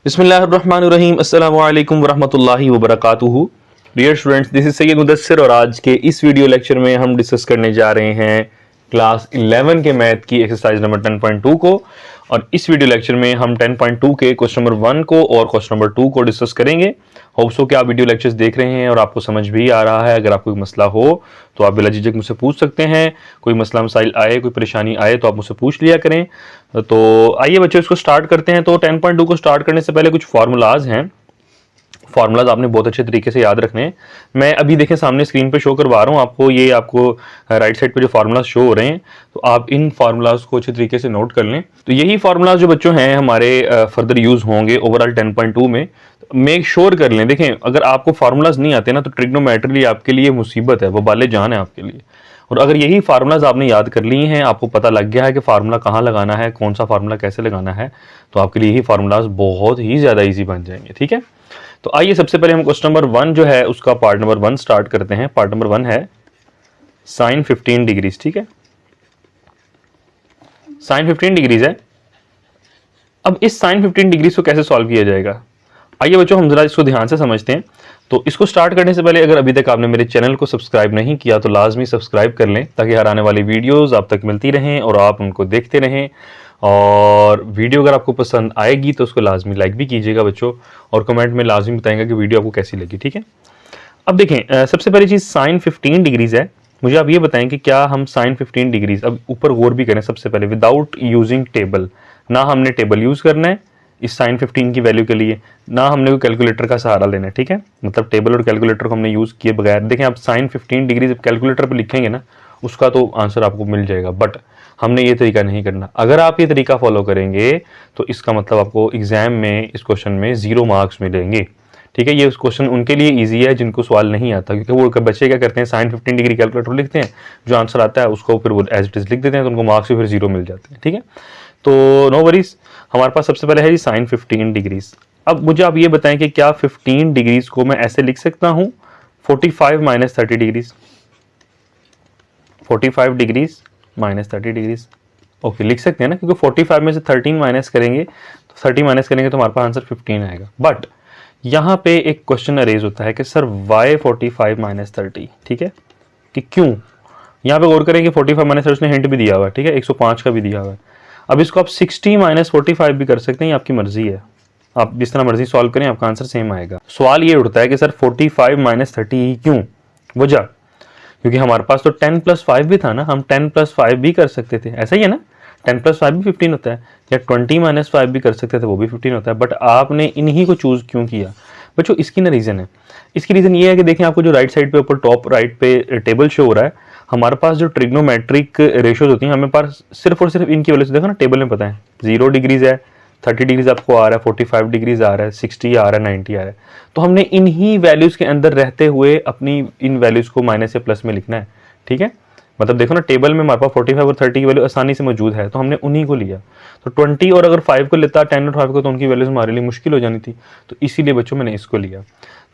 बिस्मिल्लाहिर्रहमानिर्रहीम अस्सलामु अलैकुम वरहमतुल्लाहि वबरकातुहू। Dear students, this is Syed Mudassir और आज के इस वीडियो लेक्चर में हम डिस्कस करने जा रहे हैं क्लास 11 के मैथ की एक्सरसाइज नंबर 10.2 को। और इस वीडियो लेक्चर में हम 10.2 के क्वेश्चन नंबर 1 को और क्वेश्चन नंबर 2 को डिस्कस करेंगे। होप सो कि आप वीडियो लेक्चर्स देख रहे हैं और आपको समझ भी आ रहा है। अगर आपको कोई मसला हो तो आप बिला झिझक मुझसे पूछ सकते हैं। कोई मसला मसाइल आए, कोई परेशानी आए तो आप मुझसे पूछ लिया करें। तो आइए बच्चों, इसको स्टार्ट करते हैं। तो 10.2 को स्टार्ट करने से पहले कुछ फार्मूलाज हैं। फार्मूलाज आपने बहुत अच्छे तरीके से याद रखने हैं। मैं अभी देखें सामने स्क्रीन पे शो करवा रहा हूँ आपको, ये आपको राइट साइड पे जो फार्मूलाज शो हो रहे हैं, तो आप इन फार्मूलाज को अच्छे तरीके से नोट कर लें। तो यही फार्मूलाज जो बच्चों हैं हमारे फर्दर यूज होंगे ओवरऑल 10.2 में। मेक श्योर कर लें। देखें, अगर आपको फार्मूलाज नहीं आते ना तो ट्रिग्नोमेट्री आपके लिए मुसीबत है, वबाले जान है आपके लिए। और अगर यही फार्मूलाज आपने याद कर लिए हैं, आपको पता लग गया है कि फार्मूला कहाँ लगाना है, कौन सा फार्मूला कैसे लगाना है, तो आपके लिए यही फार्मूलाज बहुत ही ज्यादा इजी बन जाएंगे। ठीक है, तो आइए सबसे पहले हम क्वेश्चन नंबर 1 जो है उसका पार्ट नंबर 1 स्टार्ट करते हैं। पार्ट नंबर 1 है साइन 15 डिग्रीज। ठीक है, साइन 15 डिग्रीज है। अब इस साइन 15 डिग्रीज को कैसे सॉल्व किया जाएगा, आइए बच्चों हम जरा इसको ध्यान से समझते हैं। तो इसको स्टार्ट करने से पहले अगर अभी तक आपने मेरे चैनल को सब्सक्राइब नहीं किया तो लाजमी सब्सक्राइब कर लें, ताकि हर आने वाली वीडियोस आप तक मिलती रहें और आप उनको देखते रहें। और वीडियो अगर आपको पसंद आएगी तो उसको लाजमी लाइक भी कीजिएगा बच्चों, और कमेंट में लाजमी बताएंगे कि वीडियो आपको कैसी लगी। ठीक है, अब देखें, सबसे पहली चीज़ साइन 15 डिग्रीज है। मुझे आप ये बताएं कि क्या हम साइन 15 डिग्रीज, अब ऊपर गौर भी करें सबसे पहले, विदाउट यूजिंग टेबल, ना हमने टेबल यूज करना है इस साइन 15 की वैल्यू के लिए, ना हमने कोई कैलकुलेटर का सहारा लेना है। ठीक है, मतलब टेबल और कैलकुलेटर को हमने यूज किए बगैर, देखें आप साइन 15 डिग्री जब कैलकुलेटर पे लिखेंगे ना उसका तो आंसर आपको मिल जाएगा, बट हमने ये तरीका नहीं करना। अगर आप ये तरीका फॉलो करेंगे तो इसका मतलब आपको एग्जाम में इस क्वेश्चन में 0 मार्क्स मिलेंगे। ठीक है, ये क्वेश्चन उनके लिए इजी है जिनको सवाल नहीं आता, क्योंकि वो बच्चे क्या करते हैं, साइन 15 डिग्री कैलकुलेटर लिखते हैं, जो आंसर आता है उसको फिर वो एज इट इज लिख देते हैं, तो उनको मार्क्स भी फिर 0 मिल जाते हैं। ठीक है, तो नो वरीज, हमारे पास सबसे पहले है जी साइन 15 डिग्रीज। अब मुझे आप ये बताएं कि क्या 15 डिग्रीज को मैं ऐसे लिख सकता हूं 45 minus 30 degrees, 45 degrees minus 30 degrees. Okay, लिख सकते हैं ना, क्योंकि 45 में से 13 माइनस करेंगे तो 30 माइनस करेंगे तो हमारे पास आंसर 15 आएगा। बट यहाँ पे एक क्वेश्चन अरेज होता है कि सर वाई 45 माइनस 30। ठीक है, कि क्यों? यहाँ पे गौर करें कि 45 माइनस 30 उसने हिंट भी दिया हुआ है। ठीक है, 105 का भी दिया हुआ है। अब इसको आप 60 माइनस 45 भी कर सकते हैं, आपकी मर्जी है, आप जिस तरह मर्जी सॉल्व करें आपका आंसर सेम आएगा। सवाल ये उठता है कि सर 45 माइनस 30 ही क्यों? वजह, क्योंकि हमारे पास तो 10 प्लस 5 भी था ना, हम 10 प्लस 5 भी कर सकते थे, ऐसा ही है ना, 10 प्लस 5 भी 15 होता है, या 20 माइनस 5 भी कर सकते थे, वो भी 15 होता है। बट आपने इन्हीं को चूज क्यों किया बच्चों? इसकी ना रीजन है। इसकी रीजन ये है कि देखें, आपको जो राइट साइड पे ऊपर टॉप राइट पे टेबल शो हो रहा है, हमारे पास जो ट्रिग्नोमेट्रिक रेशियोज होती हैं हमें पास सिर्फ और सिर्फ इनकी वैल्यू से, देखो ना टेबल में पता है 0 डिग्रीज है, 30 डिग्रीज आपको आ रहा है, 45 डिग्रीज आ रहा है, 60 आ रहा है, 90 आ रहा है। तो हमने इन्हीं वैल्यूज के अंदर रहते हुए अपनी इन वैल्यूज को माइनस या प्लस में लिखना है। ठीक है, मतलब देखो ना टेबल में हमारे पास 45 और 30 की वैल्यू आसानी से मौजूद है, तो हमने उन्हीं को लिया। तो 20 और अगर 5 को लेता, 10 और 5 को, तो उनकी वैल्यूज हमारे लिए मुश्किल हो जानी थी, तो इसीलिए बच्चों मैंने इसको लिया।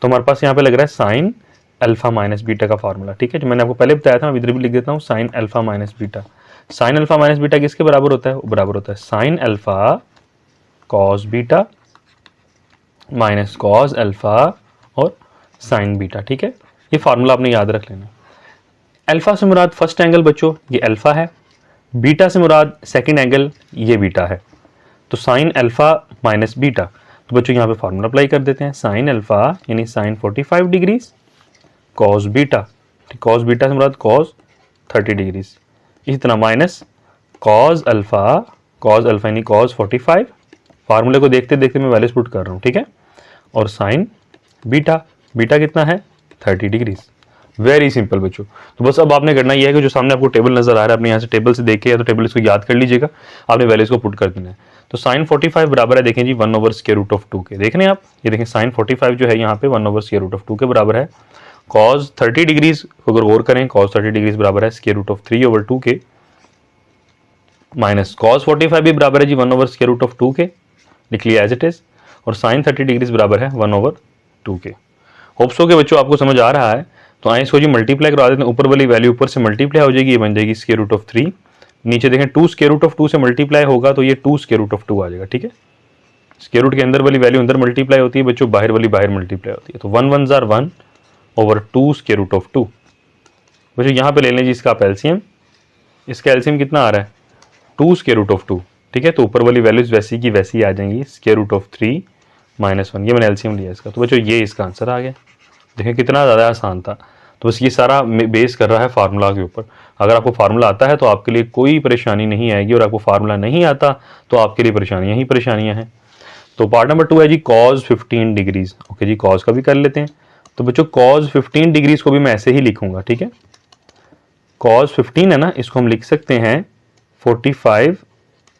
तो हमारे पास यहाँ पे लग रहा है साइन अल्फा माइनस बीटा का फार्मूला। ठीक है, जो मैंने आपको पहले बताया था, मैं इधर भी लिख देता हूँ, sine alpha minus beta. Sine alpha minus beta किसके बराबर होता है? वो बराबर होता है sine alpha cos beta minus cos alpha और साइन बीटा। ठीक है, ये फार्मूला आपने याद रख लेना। अल्फा से मुराद फर्स्ट एंगल बच्चों ये अल्फा है, बीटा से मुराद सेकंड एंगल ये बीटा है। तो साइन अल्फा माइनस बीटा, तो बच्चों यहाँ पे फार्मूला अप्लाई कर देते हैं, साइन अल्फा यानी sine 45 degrees cos beta, cos beta से मुराद कॉस 30 डिग्रीज, इसी तरह माइनस कॉस अल्फा यानी कॉस 45, फार्मूले को देखते देखते मैं वैल्यूज पुट कर रहा हूँ। ठीक है, और साइन बीटा, बीटा कितना है? 30 डिग्रीज। वेरी सिंपल बच्चों। तो बस अब आपने करना यह है कि जो सामने आपको टेबल नजर आ रहा है, अपने यहाँ से टेबल से देखे या तो टेबल इसको याद कर लीजिएगा, आपने वैल्यूज को पुट कर देना है। तो साइन 45 बराबर है, देखें जी 1 ओवर स्क्वायर रूट ऑफ 2 के। देख रहे हैं आप, ये देखें साइन 45 जो है यहाँ पे 1 ओवर स्क्वायर रूट ऑफ 2 के बराबर है। कॉस 30 डिग्रीज अगर गौर करें, कॉस 30 डिग्रीज बराबर है स्क्वायर रूट ऑफ 3 ओवर 2 के, माइनस कॉस 45 भी बराबर है जी 1 ओवर स्क्वायर रूट ऑफ 2 के, लिख लिया एज इट इज, और साइन 30 डिग्रीज बराबर है 1 ओवर 2 के। होप्स हो के बच्चों आपको समझ आ रहा है। तो आए इसको जी मल्टीप्लाई करवा देते हैं, ऊपर वाली वैल्यू ऊपर से मल्टीप्लाई हो जाएगी, ये बन जाएगी स्क्वायर रूट ऑफ 3। नीचे देखें 2 स्क्वायर रूट ऑफ 2 से मल्टीप्लाई होगा तो ये 2 स्क्वायर रूट ऑफ 2 आ जाएगा। ठीक है, स्क्वायर रूट के अंदर वाली वैल्यू अंदर मल्टीप्लाई होती है बच्चों, बाहर वाली बाहर मल्टीप्लाई होती है। तो 1 1 जार 1 ओवर 2 स्क्वायर रूट ऑफ 2। बच्चों यहाँ पे ले लें जी इसका आप एलसीएम। इसका एलसीएम कितना आ रहा है 2 स्क्वायर रूट ऑफ 2, ठीक है। तो ऊपर वाली वैल्यूज वैसी की वैसी आ जाएंगी, स्क्वायर रूट ऑफ 3 माइनस 1, ये मैंने एलसीएम लिया इसका। तो बच्चों ये इसका आंसर आ गया। देखें कितना ज़्यादा आसान था। तो बस ये सारा बेस कर रहा है फार्मूला के ऊपर। अगर आपको फार्मूला आता है तो आपके लिए कोई परेशानी नहीं आएगी, और आपको फार्मूला नहीं आता तो आपके लिए परेशानियां ही परेशानियां हैं। तो पार्ट नंबर 2 है जी cos 15 डिग्रीज। ओके जी, cos का भी कर लेते हैं। तो बच्चों cos 15 डिग्रीज को भी मैं ऐसे ही लिखूंगा, ठीक है। cos 15 है ना, इसको हम लिख सकते हैं 45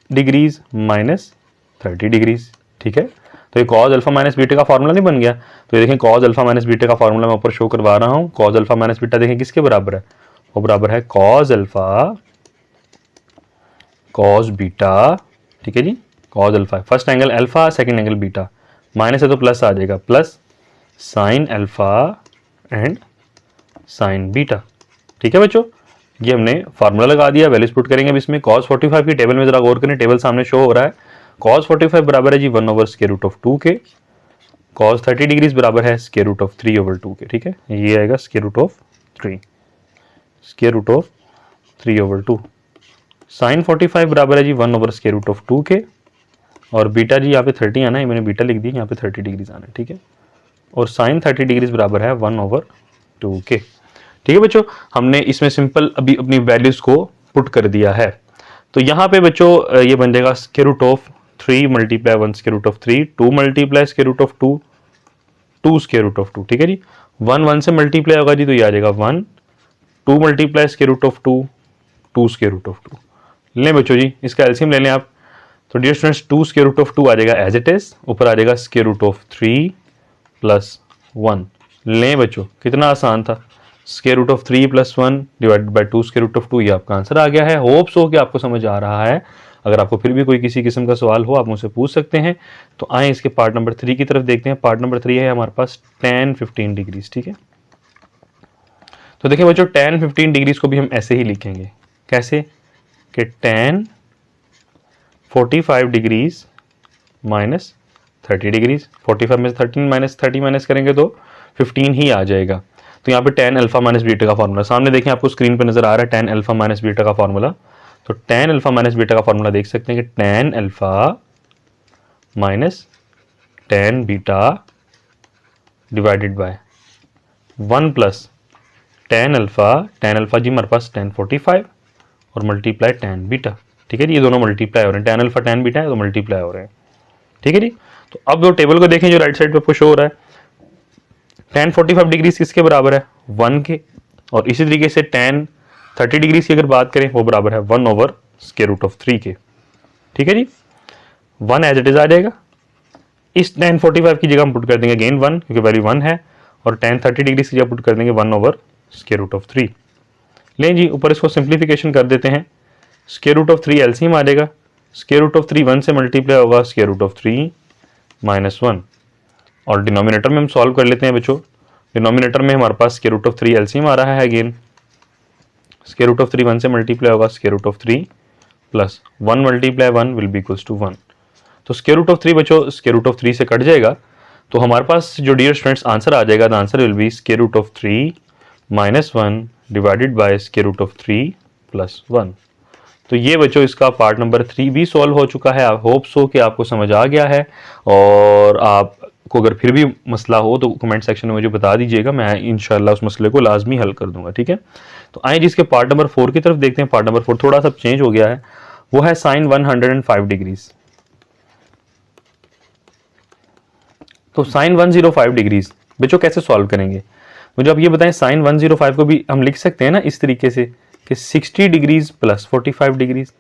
डिग्रीज माइनस 30 डिग्रीज, ठीक है। तो ये cos अल्फा माइनस बीटा का फार्मूला नहीं बन गया। तो ये देखें cos अल्फा माइनस बीटा का फार्मूला मैं ऊपर शो करवा रहा हूँ। cos अल्फा माइनस बीटा देखें किसके बराबर है, वो बराबर है cos अल्फा cos बीटा, ठीक है जी। cos alpha, first angle alpha, second angle beta, minus है तो प्लस आ जाएगा, plus sine alpha and sign beta, ठीक है बच्चों। ये हमने फार्मूला लगा दिया, वैल्यूज पुट करेंगे अब इसमें। cos 45 की टेबल में जरा गौर करें, टेबल सामने शो हो रहा है। cos 45 बराबर है जी 1 ओवर स्क्वायर रूट ऑफ 2 के। cos 30 डिग्रीज बराबर है स्क्वायर रूट ऑफ 3 ओवर 2 के, ठीक है। ये आएगा square root of 3, square root of 3 over 2। Sine 45 बराबर है जी 1 ओवर स्क्वायर रूट ऑफ 2 के, और बीटा जी यहाँ पे 30 आना है, मैंने बीटा लिख दी, यहाँ पे 30 डिग्रीज आना है, ठीक है। और साइन 30 डिग्रीज बराबर है 1 ओवर 2 के, ठीक है बच्चों। हमने इसमें सिंपल अभी अपनी वैल्यूज को पुट कर दिया है। तो यहाँ पे बच्चों ये बन जाएगा square root of 3 multiply 1 square root of 3, 2 multiply square root of 2, 2 square root of 2, ठीक है जी। 1 1 से मल्टीप्लाई होगा जी, तो ये आ जाएगा 1, 2 multiply square root of 2, 2 square root of 2। लें बच्चों जी इसका एलसीएम ले लें आप। तो dear students 2 square root of 2 आ जाएगा एज इट इज, ऊपर आ जाएगा स्क्वायर रूट ऑफ 3 प्लस 1। लें बच्चों कितना आसान था, square root of 3 plus 1 divided by 2 square root of 2, ये आपका आंसर आ गया है। होप्स हो कि आपको समझ आ रहा है। अगर आपको फिर भी कोई किसी किस्म का सवाल हो आप मुझसे पूछ सकते हैं। तो आए इसके पार्ट नंबर 3 की तरफ देखते हैं। पार्ट नंबर 3 है हमारे पास tan 15 डिग्रीज, ठीक है। तो देखिए बच्चों tan 15 डिग्रीज को भी हम ऐसे ही लिखेंगे, कैसे कि tan 45 डिग्रीज माइनस 30 डिग्रीज। 45 में से 13 माइनस 30 माइनस करेंगे तो 15 ही आ जाएगा। तो यहाँ पे tan अल्फा माइनस बीटा का फार्मूला सामने देखें, आपको स्क्रीन पर नजर आ रहा है tan अल्फा माइनस बीटा का फार्मूला। तो tan अल्फा माइनस बीटा का फार्मूला देख सकते हैं कि tan alpha minus tan beta divided by 1 plus tan alpha जी हमारे पास tan 45 और मल्टीप्लाई tan बीटा, ठीक है जी। ये दोनों मल्टीप्लाई हो रहे हैं, tan अल्फा tan बीटा है तो मल्टीप्लाई हो रहे हैं, ठीक है जी। तो अब जो टेबल को देखें जो राइट साइड पे आपको शो हो रहा है, tan 45 डिग्री किसके बराबर है 1 के, और इसी तरीके से tan 30 डिग्री की अगर बात करें वो बराबर है 1 ओवर स्क्वायर रूट ऑफ 3 के, ठीक है जी। 1 एज इट इज आ जाएगा। इस tan 45 की जगह हम पुट कर देंगे अगेन 1 क्योंकि वैल्यू 1 है, और tan 30 डिग्री की जगह पुट कर देंगे 1 ओवर स्क्वायर रूट ऑफ 3। लें जी ऊपर इसको सिंप्लीफिकेशन कर देते हैं। स्क्वायर रूट ऑफ 3 एलसीएम आ जाएगा, स्क्वायर रूट ऑफ 3 1 से मल्टीप्लाई होगा स्क्वायर रूट ऑफ 3 माइनस 1, और डिनोमिनेटर में हम सॉल्व कर लेते हैं बच्चों। डिनोमिनेटर में हमारे पास स्क्वायर रूट ऑफ 3 एलसीएम आ रहा है अगेन, स्क्वायर रूट ऑफ 3 1 से मल्टीप्लाई होगा square root of 3 plus 1 multiply 1 will be equals to 1। तो स्क्वायर रूट ऑफ 3 बच्चों स्क्वायर रूट ऑफ 3 से कट जाएगा, तो हमारे पास जो डियर स्टूडेंट्स आंसर आ जाएगा, the answer will be square root of 3 minus 1 divided by square root of 3 plus 1। तो ये बच्चों इसका पार्ट नंबर 3 भी सॉल्व हो चुका है। आई होप सो कि आपको समझ आ गया है, और आपको अगर फिर भी मसला हो तो कमेंट सेक्शन में मुझे बता दीजिएगा, मैं इंशाल्लाह उस मसले को लाजमी हल कर दूंगा, ठीक है। तो आइए जिसके पार्ट नंबर 4 की तरफ देखते हैं। पार्ट नंबर 4 थोड़ा सा चेंज हो गया है, वो है साइन 105 डिग्रीज। तो साइन 105 डिग्रीज बच्चों कैसे सॉल्व करेंगे मुझे आप ये बताएं। साइन 105 को भी हम लिख सकते हैं ना इस तरीके से कि 60 डिग्रीज प्लस 45 डिग्रीज,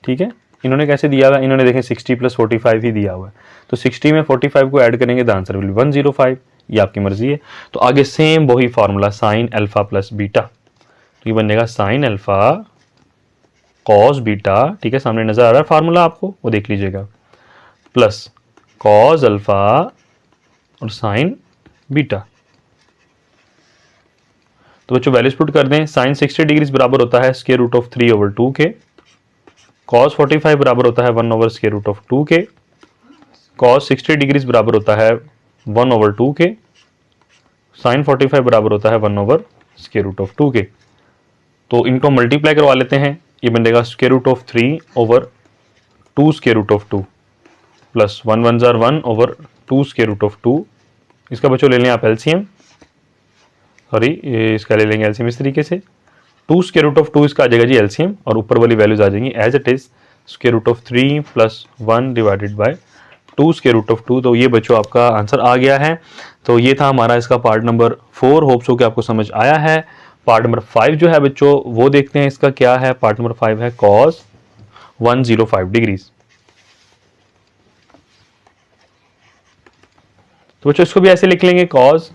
ठीक है। इन्होंने कैसे दिया हुआ है, इन्होंने देखें 60 प्लस 45 ही दिया हुआ है, तो 60 में 45 को ऐड करेंगे द आंसर विल 105, ये आपकी मर्जी है। तो आगे सेम वही formula sine alpha plus beta, तो ये बनेगा साइन अल्फा कॉस बीटा, ठीक है, सामने नजर आ रहा है फार्मूला आपको, वो देख लीजिएगा, प्लस कॉस अल्फा और साइन बीटा। तो बच्चों वैल्यूज पुट कर दें। साइन 60 डिग्री बराबर होता है स्क्वायर रूट ऑफ 3 ओवर 2 के, कॉस 45 बराबर होता है 1 ओवर स्क्वायर रूट ऑफ 2 के, कॉस 60 डिग्रीज बराबर होता है 1/2 के, साइन 45 बराबर होता है 1/√2 के। तो इनको मल्टीप्लाई करवा लेते हैं, ये बन जाएगा √3/2 प्लस 1 1 जार 1/2 इसका बच्चों ले लें आप एलसीएम, सॉरी ये इसका ले लेंगे एलसीएम इस तरीके से, 2 इसका आ जाएगा जी एलसीएम, और ऊपर वाली वैल्यूज आ जाएंगी as it is √3 + 1 divided by 2 तो ये बच्चों आपका आंसर आ गया है। तो ये था हमारा इसका पार्ट नंबर 4। होप्स हो कि आपको समझ आया है। पार्ट नंबर 5 जो है बच्चों वो देखते हैं, इसका क्या है। पार्ट नंबर 5 है cos 105 डिग्रीज। तो बच्चों इसको भी ऐसे लिख लेंगे cos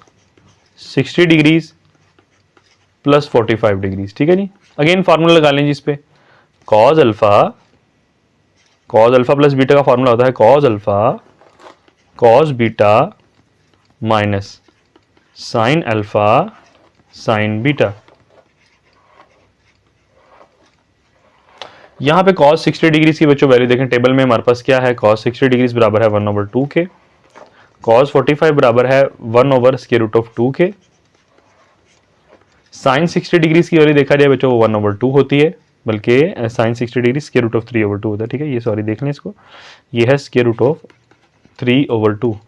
60 डिग्रीज प्लस 45 डिग्रीज, ठीक है जी। अगेन फार्मूला लगा लेंगे इस पे, cos अल्फा प्लस बीटा का फार्मूला होता है cos alpha cos beta minus sine alpha sign beta. यहां पे cos 60 डिग्रीज की बच्चों वैल्यू देखें टेबल में हमारे पास क्या है, cos 60 डिग्रीज बराबर है 1/2 के, cos 45 बराबर है 1/√2 के, साइन 60 डिग्रीज की वैल्यू देखा जाए बच्चों वो 1/2 होती है, बल्कि साइन 60 डिग्री √3/2 होता है, ठीक है। ये सॉरी देख लें इसको, ये है √3/2।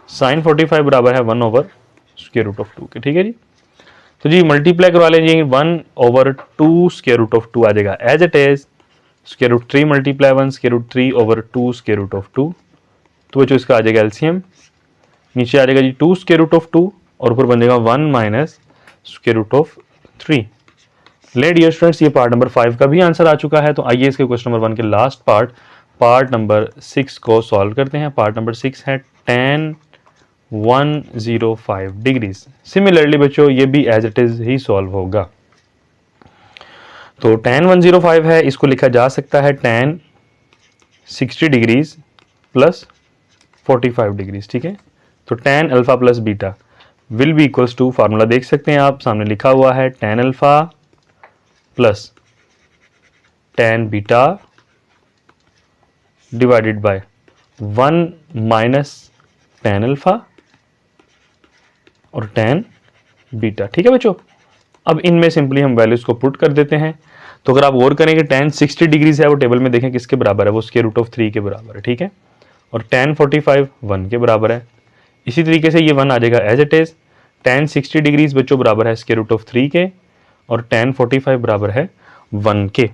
साइन 45 बराबर है 1/√2 के, ठीक है जी। तो जी मल्टीप्लाई करवा लेंगे 1/2 आ जाएगा एज इट इज √3 × 1 √3/2 तो बच्चों इसका आ जाएगा एलसीएम, नीचे आ जाएगा जी 2 और ऊपर बन जाएगा 1 - √3। ले डियर स्टूडेंट्स ये पार्ट नंबर 5 का भी आंसर आ चुका है। तो आइए इसके क्वेश्चन नंबर 1 के लास्ट पार्ट नंबर 6 को सॉल्व करते हैं। पार्ट नंबर 6 है tan 105 डिग्रीज। सिमिलरली बच्चों ये भी एज इट इज ही सॉल्व होगा। तो tan 105 है, इसको लिखा जा सकता है tan 60 डिग्रीज प्लस 45 डिग्रीज, ठीक है। तो tan alpha plus beta will be equals to, formula देख सकते हैं आप सामने लिखा हुआ है, tan alpha plus tan beta divided by 1 minus tan alpha और tan बीटा, ठीक है बच्चों। अब इनमें सिंपली हम वैल्यूज को पुट कर देते हैं। तो अगर आप गौर करें कि tan 60 डिग्रीज है वो टेबल में देखें किसके बराबर है, वो √3 के बराबर है, ठीक है। और tan 45 1 के बराबर है। इसी तरीके से ये 1 आ जाएगा as it is. tan 60 degrees बच्चों बराबर है √3 के और tan 45 बराबर है 1 के।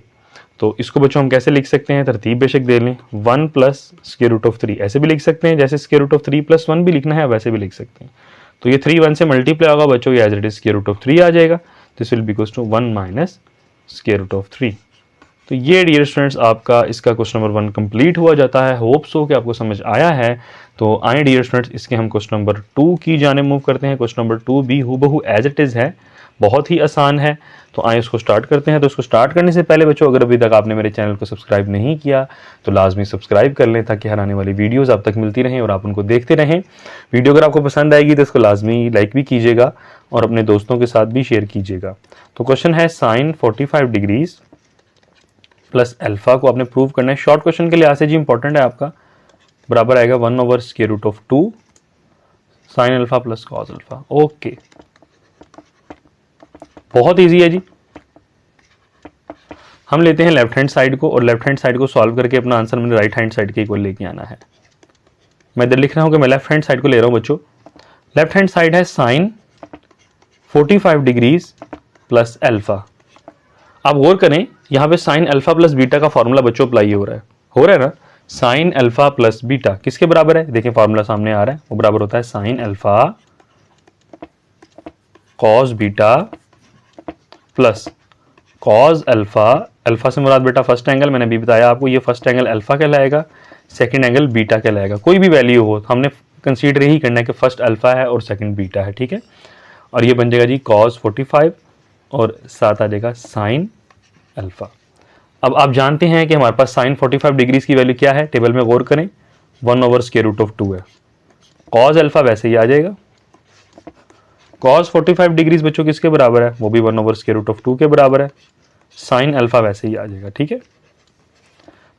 तो इसको बच्चों हम कैसे लिख सकते हैं, तरतीब बेशक दे लें, 1 प्लस √3 ऐसे भी लिख सकते हैं, जैसे √3 + 1 भी लिखना है वैसे भी लिख सकते हैं। तो ये 3 1 से मल्टीप्लाई होगा बच्चों, ये एज इट इज √3 आ जाएगा। This will be equals to 1 minus √3। तो ये डियर स्टूडेंट्स आपका इसका क्वेश्चन नंबर 1 कंप्लीट हुआ जाता है। होप्स हो कि आपको समझ आया है। तो आए डियर स्टूडेंट्स इसके हम क्वेश्चन नंबर 2 की जानिब मूव करते हैं। क्वेश्चन नंबर 2 भी हूबहू एज इट इज है, बहुत ही आसान है। तो आए उसको स्टार्ट करते हैं। तो उसको स्टार्ट करने से पहले बच्चों अगर अभी तक आपने मेरे चैनल को सब्सक्राइब नहीं किया तो लाजमी सब्सक्राइब कर लें, ताकि हर आने वाली वीडियोस आप तक मिलती रहें और आप उनको देखते रहें। वीडियो अगर आपको पसंद आएगी तो इसको लाजमी लाइक भी कीजिएगा और अपने दोस्तों के साथ भी शेयर कीजिएगा। तो क्वेश्चन है साइन 45 डिग्रीज प्लस अल्फा को आपने प्रूव करना है। शॉर्ट क्वेश्चन के लिहाज से जी इंपॉर्टेंट है आपका, बराबर आएगा 1/√2 sine alpha plus cos alpha. Okay, बहुत इजी है जी। हम लेते हैं लेफ्ट हैंड साइड को और लेफ्ट हैंड साइड को सॉल्व करके अपना आंसर मैंने राइट हैंड साइड के इक्वल लेके आना है। मैं इधर लिख रहा हूं कि मैं लेफ्ट हैंड साइड को ले रहा हूं बच्चों। लेफ्ट हैंड साइड है साइन 45 डिग्रीज प्लस अल्फा। आप गौर करें यहां पे साइन अल्फा प्लस बीटा का फॉर्मूला बच्चों अप्लाई हो रहा है ना। साइन अल्फा प्लस बीटा किसके बराबर है, देखिए फॉर्मूला सामने आ रहा है, वो बराबर होता है sine alpha cos beta plus cos alpha. Alpha से मुराद बेटा फर्स्ट एंगल, मैंने अभी बताया आपको, ये फर्स्ट एंगल अल्फा कहलाएगा, सेकंड एंगल बीटा कहलाएगा। कोई भी वैल्यू हो हमने कंसीडर ही करना है कि फर्स्ट अल्फा है और सेकंड बीटा है, ठीक है। और ये बन जाएगा जी कॉस 45 और साथ आ जाएगा साइन अल्फा। अब आप जानते हैं कि हमारे पास साइन 45 डिग्रीज की वैल्यू क्या है, टेबल में गौर करें 1/√2 है। कॉस अल्फा वैसे ही आ जाएगा। कॉस 45 डिग्रीज बच्चों किसके बराबर है, वो भी 1/√2 के बराबर है। साइन अल्फा वैसे ही आ जाएगा, ठीक है।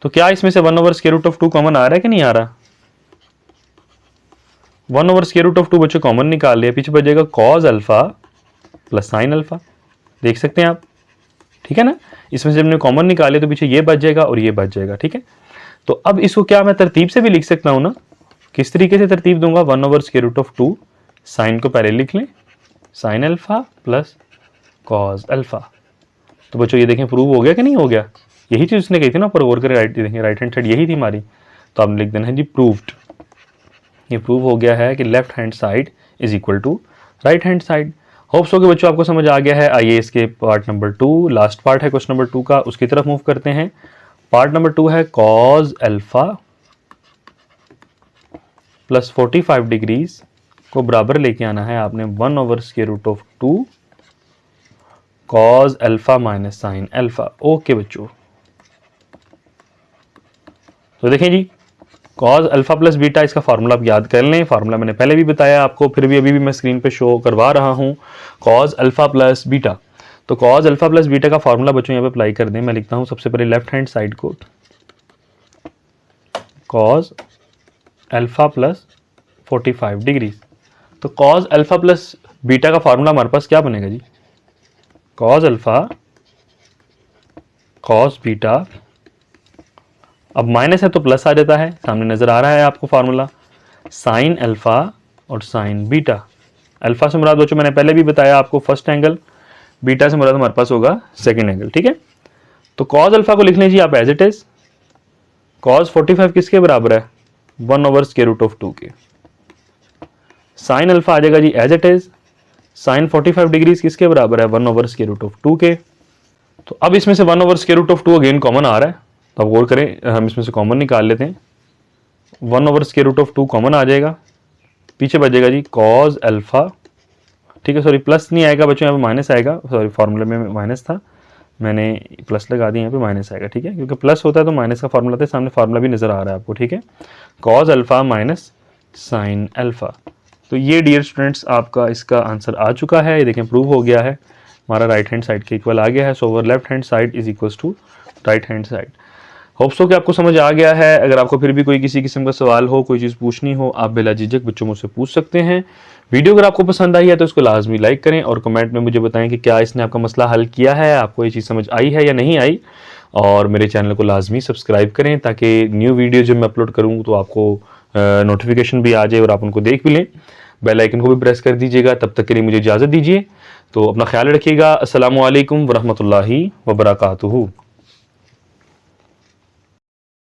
तो क्या इसमें से 1/√2 कॉमन आ रहा है कि नहीं आ रहा? 1/√2 बच्चों कॉमन निकाल लिया, पीछे बचेगा cause alpha plus sine alpha. देख सकते हैं आप, ठीक है ना। इसमें से हमने कॉमन निकाले तो पीछे ये बच जाएगा और ये बच जाएगा, ठीक है। तो अब इसको क्या मैं तरतीब से भी लिख सकता हूं ना। किस तरीके से तरतीब दूंगा? 1/√2 साइन को पहले लिख लें, sine alpha plus cos alpha. तो बच्चों ये देखें प्रूव हो गया कि नहीं हो गया? यही चीज उसने कही थी ना ऊपर गौर करें, राइट हैंड साइड यही थी हमारी। तो आपने लिख देना है जी प्रूव्ड। ये प्रूव हो गया है कि left hand side is equal to right hand side. Hopes हो कि बच्चों आपको समझ आ गया है। आइए इसके पार्ट नंबर 2, लास्ट पार्ट है क्वेश्चन नंबर 2 का, उसकी तरफ मूव करते हैं। पार्ट नंबर 2 है कॉज अल्फा प्लस 45 डिग्रीज को बराबर लेके आना है आपने 1/√2 cause alpha minus sine alpha. Okay बच्चों, तो देखें जी कॉज अल्फा प्लस बीटा, इसका फार्मूला आप याद कर लें। फार्मूला मैंने पहले भी बताया आपको, फिर भी अभी भी मैं स्क्रीन पे शो करवा रहा हूं। कॉज अल्फा प्लस बीटा, तो कॉज अल्फा प्लस बीटा का फार्मूला बच्चों यहाँ पे अप्लाई कर दें। मैं लिखता हूं सबसे पहले लेफ्ट हैंड साइड को कॉज अल्फा प्लस 45 डिग्री। तो कॉज अल्फा प्लस बीटा का फार्मूला हमारे पास क्या बनेगा जी? कॉज अल्फा कॉस बीटा, अब माइनस है तो प्लस आ जाता है, सामने नजर आ रहा है आपको फार्मूला, साइन अल्फा और साइन बीटा। अल्फा से मुराद बच्चों मैंने पहले भी बताया आपको फर्स्ट एंगल, बीटा से मुराद हमारे पास होगा सेकंड एंगल, ठीक है। तो कॉज अल्फा को लिख लें जी आप एज इट इज। कॉज 45 किसके बराबर है? 1/√2 के। साइन अल्फा आ जाएगा जी as it is, sine 45 degrees किसके बराबर है? 1/√2 के। तो अब इसमें से 1/√2 अगेन कॉमन आ रहा है, तो अब गौर करें, हम इसमें से कॉमन निकाल लेते हैं। 1/√2 कॉमन आ जाएगा, पीछे बचेगा जी कॉज अल्फा, ठीक है। सॉरी प्लस नहीं आएगा बच्चों, यहाँ पे माइनस आएगा। सॉरी फार्मूले में माइनस था, मैंने प्लस लगा दिया, यहाँ पे माइनस आएगा, ठीक है। क्योंकि प्लस होता है तो माइनस का फार्मूला था, सामने फार्मूला भी नजर आ रहा है आपको, ठीक है। Cause alpha minus sine alpha. तो ये डियर स्टूडेंट्स आपका इसका आंसर आ चुका है। ये देखें प्रूव हो गया है, हमारा राइट हैंड साइड के इक्वल आ गया है। So over left hand side is equal to right hand side. Hopes हो कि आपको समझ आ गया है। अगर आपको फिर भी कोई किसी किस्म का सवाल हो, कोई चीज़ पूछनी हो, आप बिला झिझक बच्चों मुझसे पूछ सकते हैं। वीडियो अगर आपको पसंद आई है तो इसको लाजमी लाइक करें और कमेंट में मुझे बताएं कि क्या इसने आपका मसला हल किया है, आपको ये चीज़ समझ आई है या नहीं आई। और मेरे चैनल को लाजमी सब्सक्राइब करें ताकि न्यू वीडियो जब मैं अपलोड करूँ तो आपको नोटिफिकेशन भी आ जाए और आप उनको देख भी लें। बेल आइकन को भी प्रेस कर दीजिएगा। तब तक के लिए मुझे इजाज़त दीजिए, तो अपना ख्याल रखिएगा। अस्सलामु अलैकुम वरहमतुल्लाहि वबरकातुहू।